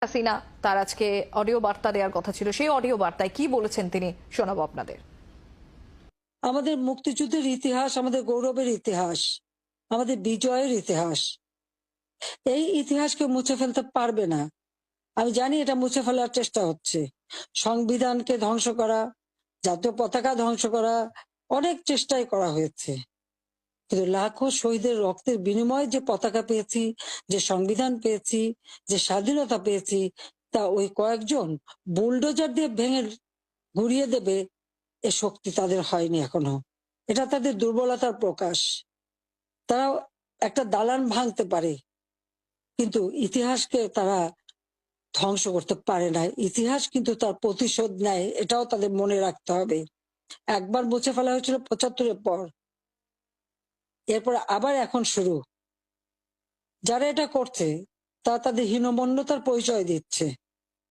হাসিনা তার আজকে অডিও বার্তা দেওয়ার কথা ছিল, সেই অডিও বার্তায় কি বলেছেন তিনি শোনাবো আপনাদের। আমাদের মুক্তিযুদ্ধের ইতিহাস আমাদের গৌরবের ইতিহাস, আমাদের বিজয়ের ইতিহাস। এই ইতিহাসকে মুছে ফেলতে পারবে না। আমি জানি এটা মুছে ফেলার চেষ্টা হচ্ছে, সংবিধানকে ধ্বংস করা, জাতীয় পতাকা ধ্বংস করা, অনেক চেষ্টাই করা হয়েছে। কিন্তু লাখো শহীদের রক্তের বিনিময়ে যে পতাকা পেয়েছি, যে সংবিধান পেয়েছি, যে স্বাধীনতা পেয়েছি, তা ওই কয়েকজন বুলডোজার দিয়ে ভেঙে ঘুরিয়ে দেবে এ শক্তি তাদের হয়নি এখনো। এটা তাদের দুর্বলতার প্রকাশ। তারা একটা দালান ভাঙতে পারে, কিন্তু ইতিহাসকে তারা ধ্বংস করতে পারে না। ইতিহাস কিন্তু তার প্রতিশোধ নেয়, এটাও তাদের মনে রাখতে হবে। একবার মুছে ফেলা হয়েছিল ৭৫-এর পর, এরপর আবার এখন শুরু। যারা এটা করছে তারা তাদের হীনমন্যতার পরিচয় দিচ্ছে।